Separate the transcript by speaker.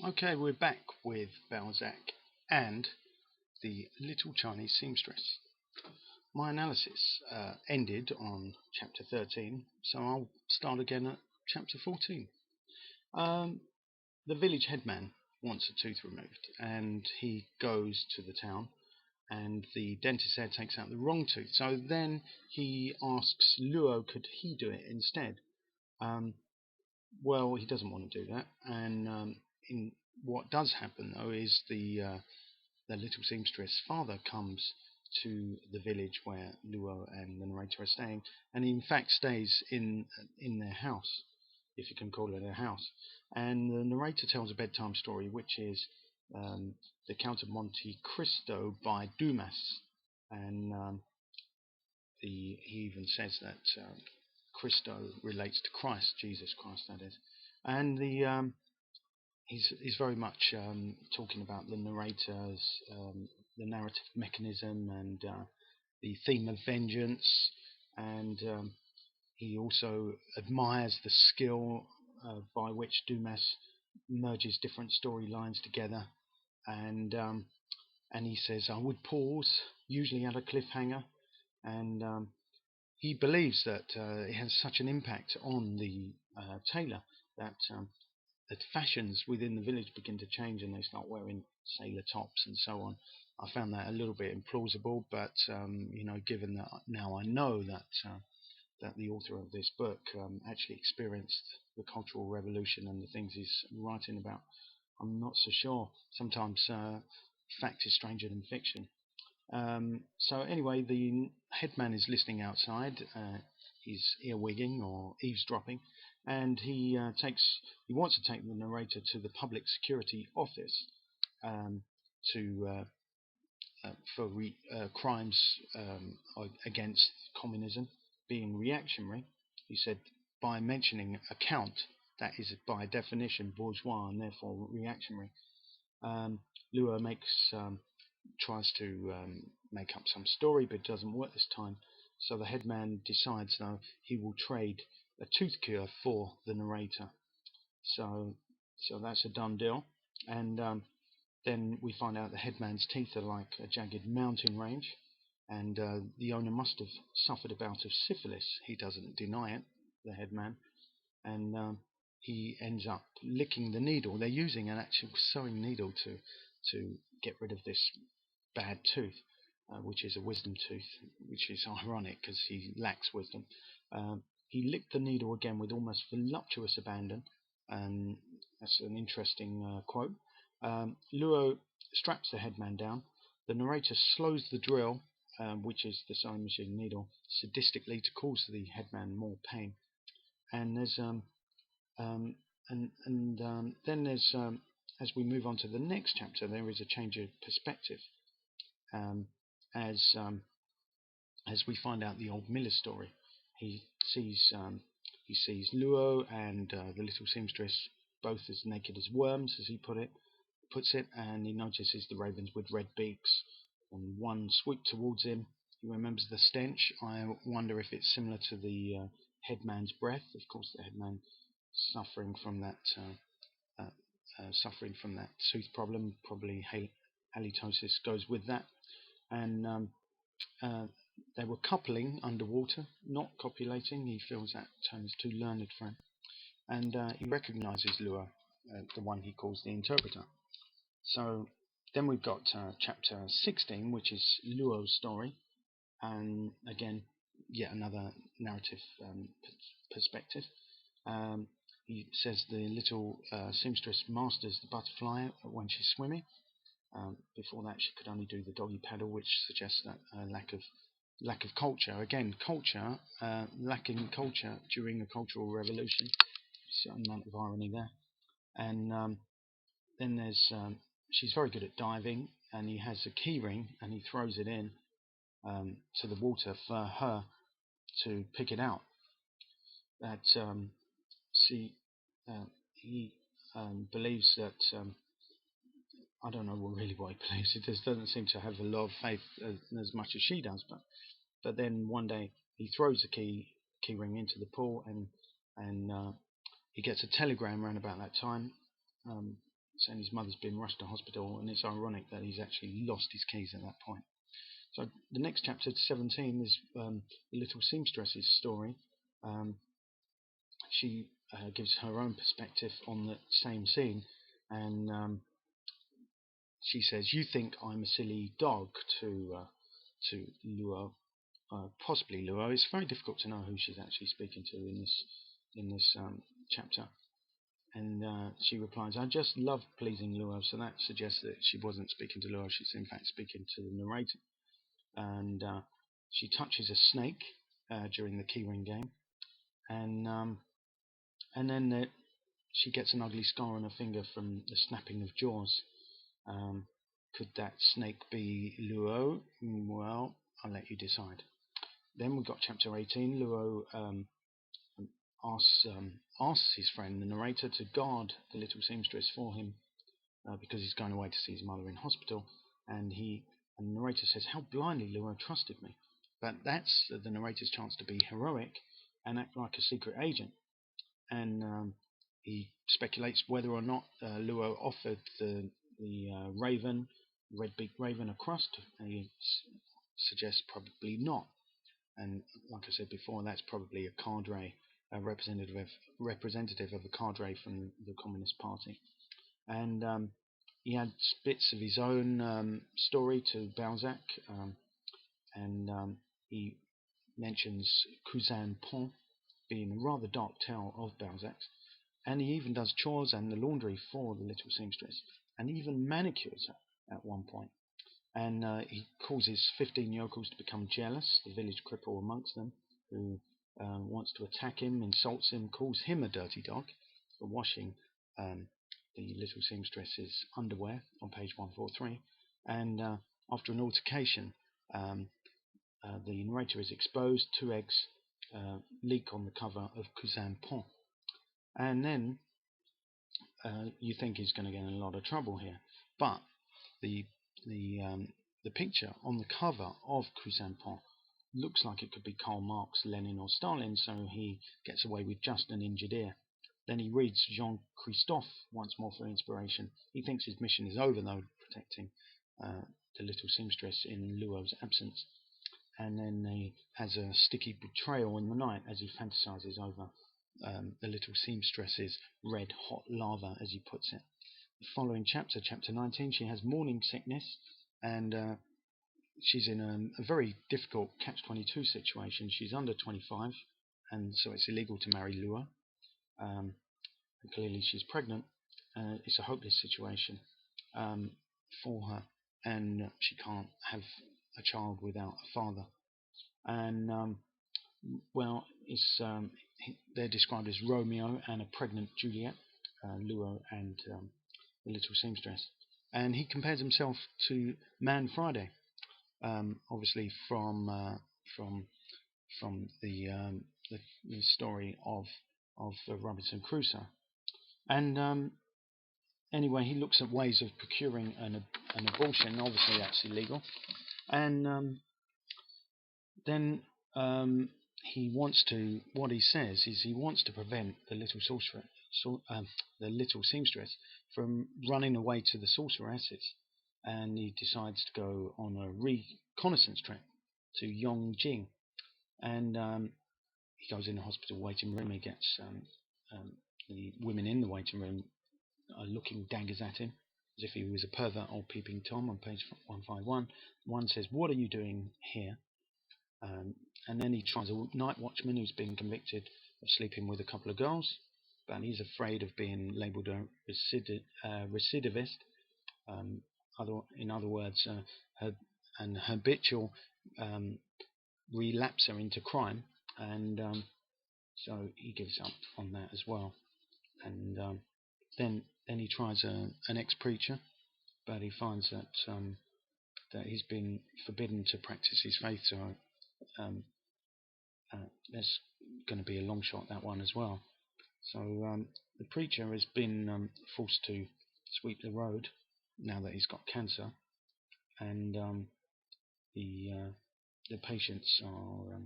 Speaker 1: Okay, we're back with Balzac and the Little Chinese Seamstress. My analysis ended on chapter 13, so I'll start again at chapter 14. The village headman wants a tooth removed, and he goes to the town, and the dentist there takes out the wrong tooth. So then he asks Luo, could he do it instead? Well, he doesn't want to do that, and in what does happen though is the little seamstress father comes to the village where Luo and the narrator are staying, and he in fact stays in their house, if you can call it a house. And the narrator tells a bedtime story, which is the Count of Monte Cristo by Dumas, and he even says that Cristo relates to Christ, Jesus Christ, that is. And he's very much talking about the narrator's the narrative mechanism and the theme of vengeance, and he also admires the skill by which Dumas merges different storylines together, and he says, I would pause, usually at a cliffhanger, and he believes that it has such an impact on the tailor that fashions within the village begin to change, and they start wearing sailor tops and so on. I found that a little bit implausible, but given that now I know that the author of this book actually experienced the Cultural Revolution and the things he's writing about, I'm not so sure. Sometimes fact is stranger than fiction. So anyway, the headman is listening outside. He's earwigging or eavesdropping, and he wants to take the narrator to the public security office for crimes against communism being reactionary. He said, by mentioning a count, that is by definition bourgeois and therefore reactionary. Luo tries to make up some story, but it doesn't work this time. So the headman decides, though, he will trade a tooth cure for the narrator. So that's a done deal. And then we find out the headman's teeth are like a jagged mountain range, and the owner must have suffered a bout of syphilis. He doesn't deny it, the headman, and he ends up licking the needle. They're using an actual sewing needle to get rid of this bad tooth, which is a wisdom tooth, which is ironic because he lacks wisdom. He licked the needle again with almost voluptuous abandon, and that's an interesting quote. Luo straps the headman down. The narrator slows the drill, which is the sewing machine needle, sadistically to cause the headman more pain. And there's then there's as we move on to the next chapter, there is a change of perspective as we find out the old miller story. He sees Luo and the little seamstress both as naked as worms, as he puts it, and he notices the ravens with red beaks, and one swooped towards him. He remembers the stench. I wonder if it's similar to the headman's breath. Of course, the headman suffering from that tooth problem, probably halitosis goes with that, and they were coupling underwater, not copulating. He feels that term is too learned for him, and he recognizes Luo, the one he calls the interpreter. So then we've got chapter 16, which is Luo's story, and again, yet another narrative perspective. He says the little seamstress masters the butterfly when she's swimming. Before that, she could only do the doggy paddle, which suggests that lack of culture. Again, lacking culture during the Cultural Revolution. Certain amount of irony there. And then there's she's very good at diving, and he has a key ring, and he throws it in to the water for her to pick it out. That he believes that I don't know really what he believes. He just doesn't seem to have a lot of faith as much as she does. But then one day he throws the key ring into the pool, and he gets a telegram around about that time saying his mother's been rushed to hospital, and it's ironic that he's actually lost his keys at that point. So the next chapter, 17, is the little seamstress's story. She gives her own perspective on the same scene, and she says, "You think I'm a silly dog," to Luo, possibly Luo. It's very difficult to know who she's actually speaking to in this chapter. And she replies, "I just love pleasing Luo," so that suggests that she wasn't speaking to Luo, she's in fact speaking to the narrator. And she touches a snake during the keyring game, and then she gets an ugly scar on her finger from the snapping of jaws. Could that snake be Luo? Well, I'll let you decide. Then we've got chapter 18. Luo asks his friend, the narrator, to guard the little seamstress for him because he's going away to see his mother in hospital. And the narrator says, "How blindly Luo trusted me." But that's the narrator's chance to be heroic and act like a secret agent. And he speculates whether or not Luo offered the red-beaked raven, a crust. And he suggests probably not. And like I said before, that's probably a cadre, a representative of a cadre from the Communist Party. And he adds bits of his own story to Balzac, and he mentions Cousin Pont being a rather dark tale of Balzac's, and he even does chores and the laundry for the little seamstress, and even manicures her at one point. And he causes 15 yokels to become jealous, the village cripple amongst them, who wants to attack him, insults him, calls him a dirty dog for washing the little seamstress's underwear on page 143. And after an altercation, the narrator is exposed. 2 eggs leak on the cover of Cousin Pont. And then you think he's going to get in a lot of trouble here, but the picture on the cover of Cousin Pont looks like it could be Karl Marx, Lenin, or Stalin, so he gets away with just an injured ear. Then he reads Jean-Christophe once more for inspiration. He thinks his mission is over, though, protecting the little seamstress in Luo's absence. And then he has a sticky betrayal in the night as he fantasizes over the little seamstress's red-hot lava, as he puts it. The following chapter, chapter 19, she has morning sickness, and she's in a very difficult catch-22 situation. She's under 25, and so it's illegal to marry Luo. And clearly she's pregnant. It's a hopeless situation for her, and she can't have a child without a father. And well, they're described as Romeo and a pregnant Juliet, Luo and the little seamstress. And he compares himself to Man Friday, obviously from the story of Robinson Crusoe. And anyway, he looks at ways of procuring an abortion. Obviously, that's illegal. And then he wants to. What he says is he wants to prevent the little seamstress from running away to the sorceresses, and he decides to go on a reconnaissance trip to Yongjing. And he goes in the hospital waiting room. He gets the women in the waiting room are looking daggers at him as if he was a pervert old peeping Tom on page 151. One says, "What are you doing here?" And then he tries a night watchman who's been convicted of sleeping with a couple of girls, but he's afraid of being labelled a recidivist. In other words, an habitual relapser into crime, and so he gives up on that as well. And then he tries an ex-preacher, but he finds that he's been forbidden to practice his faith, so there's going to be a long shot, that one as well. So the preacher has been forced to sweep the road now that he's got cancer, and the patients are